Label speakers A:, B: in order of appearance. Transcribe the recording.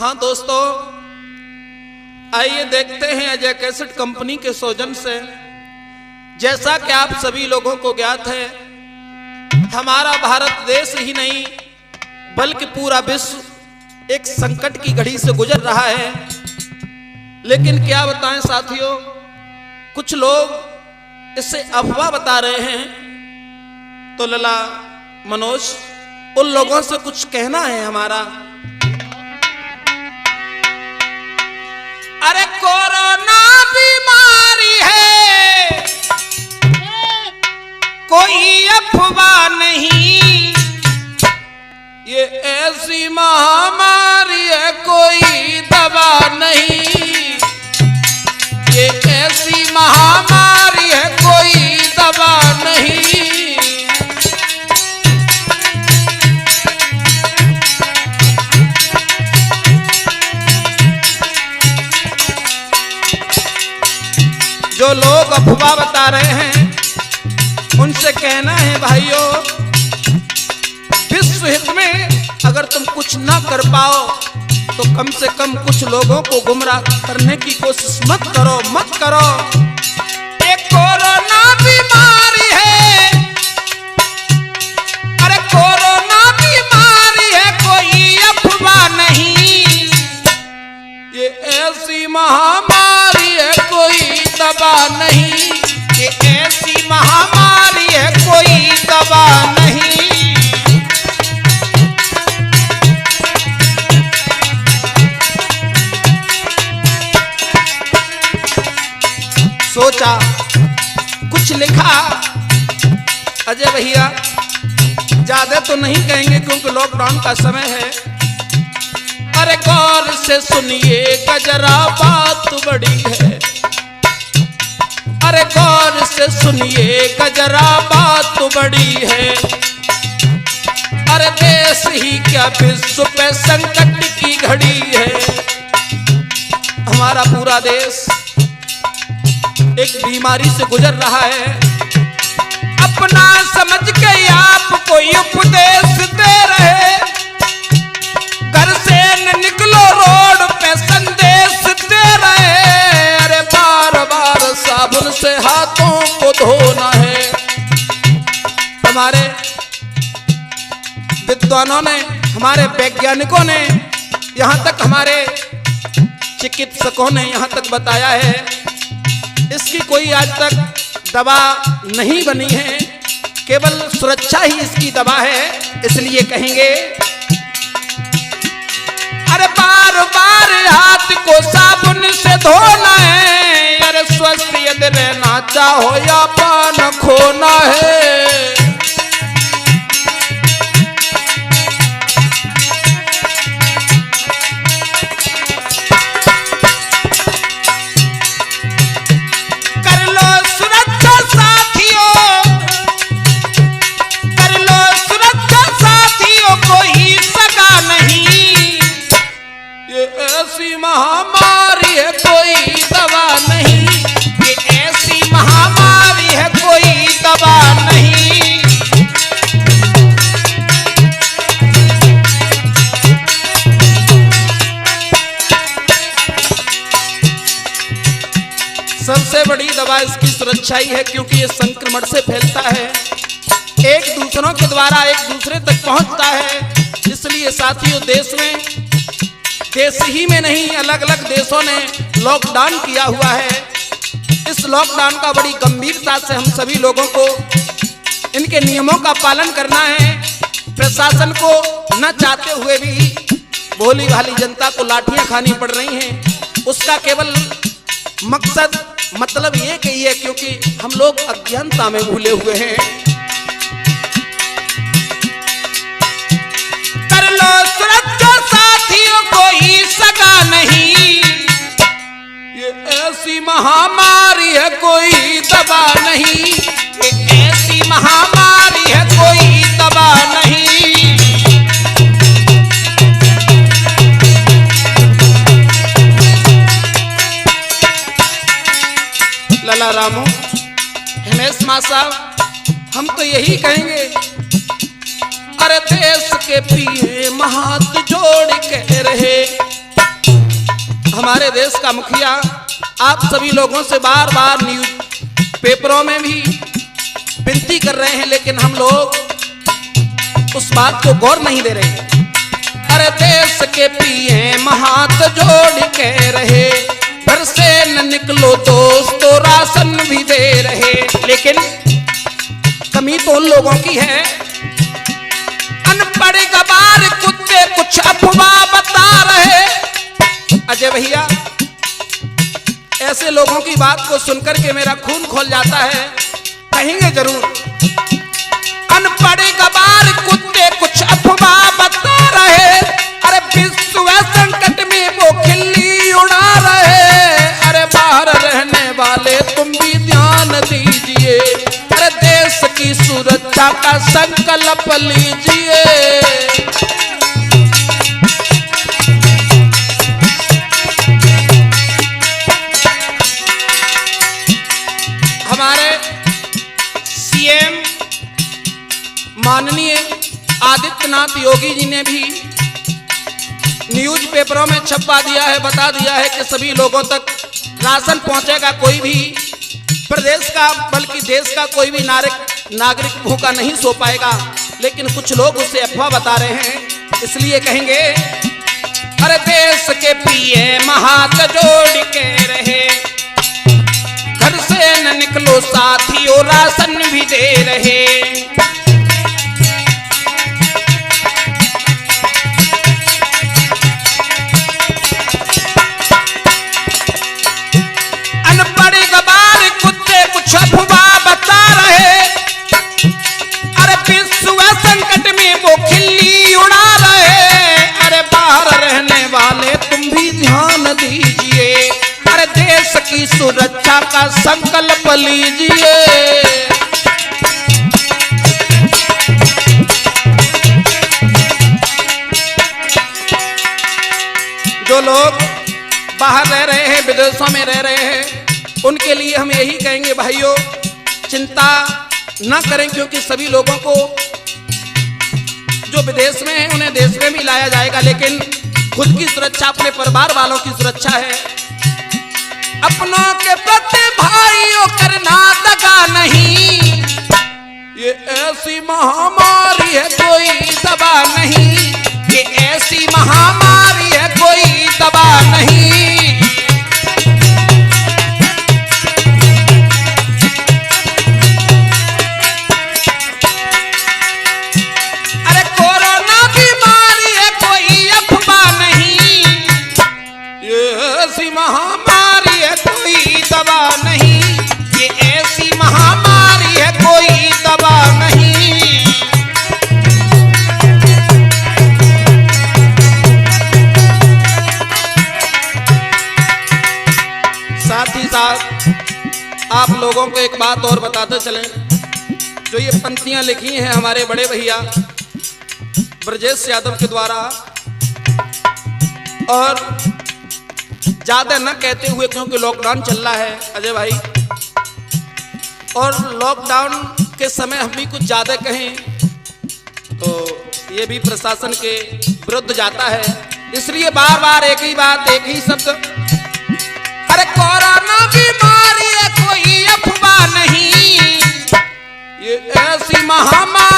A: हाँ दोस्तों, आइए देखते हैं अजय कैसेट कंपनी के सौजन से। जैसा कि आप सभी लोगों को ज्ञात है, हमारा भारत देश ही नहीं बल्कि पूरा विश्व एक संकट की घड़ी से गुजर रहा है। लेकिन क्या बताएं साथियों, कुछ लोग इसे अफवाह बता रहे हैं। तो लला मनोज, उन लोगों से कुछ कहना है हमारा। अरे कोरोना बीमारी है, कोई अफवाह नहीं, ये ऐसी महामारी है कोई दवा नहीं, ये ऐसी महामारी है कोई दवा नहीं। जो लोग अफवाह बता रहे हैं उनसे कहना है, भाइयों, विश्व हित में अगर तुम कुछ ना कर पाओ तो कम से कम कुछ लोगों को गुमराह करने की कोशिश मत करो। एक कोरोना बीमारी है, अरे कोरोना बीमारी है कोई अफवाह नहीं, ये ऐसी महामारी है कोई दवा नहीं, ये ऐसी महामारी है कोई दवा नहीं। सोचा, कुछ लिखा। अजय भैया ज्यादा तो नहीं कहेंगे क्योंकि लॉकडाउन का समय है। अरे गौर से सुनिएगा जरा बात बड़ी है, अरे गौर से सुनिएगा जरा बात बड़ी है। अरे देश ही क्या विश्व पे संकट की घड़ी है। हमारा पूरा देश एक बीमारी से गुजर रहा है। अपना समझ के आपको उपदेश दे रहे, घर से न निकलो रोड पे संदेश दे रहे। अरे बार बार साबुन से हाथों को धोना है। हमारे विद्वानों ने, हमारे वैज्ञानिकों ने, यहाँ तक हमारे चिकित्सकों ने यहाँ तक बताया है, इसकी कोई आज तक दवा नहीं बनी है, केवल सुरक्षा ही इसकी दवा है। इसलिए कहेंगे, अरे बार बार हाथ को साबुन से धोना है। अरे स्वस्थ यदि रहना चाहो या पान खोना है। ऐसी महामारी है कोई दवा नहीं, ये ऐसी महामारी है कोई दवा नहीं। सबसे बड़ी दवा इसकी सुरक्षा ही है, क्योंकि ये संक्रमण से फैलता है, एक दूसरों के द्वारा एक दूसरे तक पहुंचता है। इसलिए साथियों, देश ही में नहीं, अलग अलग देशों ने लॉकडाउन किया हुआ है। इस लॉकडाउन का बड़ी गंभीरता से हम सभी लोगों को इनके नियमों का पालन करना है। प्रशासन को न चाहते हुए भी भोली भाली जनता को लाठियां खानी पड़ रही हैं। उसका केवल मकसद, मतलब ये कि है क्योंकि हम लोग अज्ञानता में भूले हुए हैं। कर लो सुरक्षा साथियों, कोई सगा नहीं, ये ऐसी महामारी है कोई दवा नहीं, ये ऐसी महामारी है कोई दवा नहीं। लला रामू, हिमेश माँ साहब, हम तो यही कहेंगे, अरे देश के पिए हाथ जोड़ के रहे, हमारे देश का मुखिया आप सभी लोगों से बार बार न्यूज पेपरों में भी विनती कर रहे हैं, लेकिन हम लोग उस बात को गौर नहीं दे रहे। अरे देश के पीएम हाथ जोड़ के रहे, घर से न निकलो दोस्तों राशन भी दे रहे, लेकिन कमी तो उन लोगों की है। अनपढ़ गवार कुत्ते कुछ अफवाह बता रहे। अजय भैया, ऐसे लोगों की बात को सुनकर के मेरा खून खौल जाता है। कहेंगे जरूर, अनपढ़ गवार कुत्ते कुछ अफवाह बता रहे, अरे विश्व संकट में वो खिल्ली उड़ा रहे। अरे बाहर रहने वाले तुम भी ध्यान दीजिए, अरे देश की सुरक्षा का संकल्प लीजिए। हमारे सीएम माननीय आदित्यनाथ योगी जी ने भी न्यूज पेपरों में छपवा दिया है, बता दिया है कि सभी लोगों तक राशन पहुंचेगा। कोई भी प्रदेश का बल्कि देश का कोई भी नागरिक भूखा नहीं सो पाएगा, लेकिन कुछ लोग उसे अफवाह बता रहे हैं। इसलिए कहेंगे, अरे देश के पीएम हाथ जोड़ के रहे, घर से न निकलो साथियों राशन भी दे रहे। अनपढ़ गवार कुत्ते कुछ अफवाह बता रहे, अरे विश्व संकट में वो खिल्ली उड़ा रहे। अरे बाहर रहने वाले तुम भी ध्यान दीजिए, अरे देश की सुरक्षा का संकल्प लीजिए। जो लोग बाहर रह रहे हैं, विदेशों में रह रहे हैं, उनके लिए हम यही कहेंगे, भाइयों चिंता न करें, क्योंकि सभी लोगों को जो विदेश में है उन्हें देश में भी लाया जाएगा, लेकिन खुद की सुरक्षा, अपने परिवार वालों की सुरक्षा है। अपनों के प्रति भाइयों करना दगा नहीं, ये ऐसी महामारी है कोई दवा नहीं, ये ऐसी महामारी है कोई दवा नहीं। अरे कोरोना बीमारी है कोई अफवाह नहीं, ये ऐसी महामारी है कोई दवा नहीं, ये ऐसी महामारी है कोई दवा नहीं। साथ ही साथ आप लोगों को एक बात और बताते चलें, जो ये पंक्तियां लिखी हैं हमारे बड़े भैया ब्रजेश यादव के द्वारा, और ज्यादा न कहते हुए, क्योंकि लॉकडाउन चल रहा है अजय भाई, और लॉकडाउन के समय हम भी कुछ ज्यादा कहें तो ये भी प्रशासन के विरुद्ध जाता है। इसलिए बार बार एक ही बात, एक ही शब्द, अरे कोरोना बीमारी है कोई अफवाह नहीं, ये ऐसी महामारी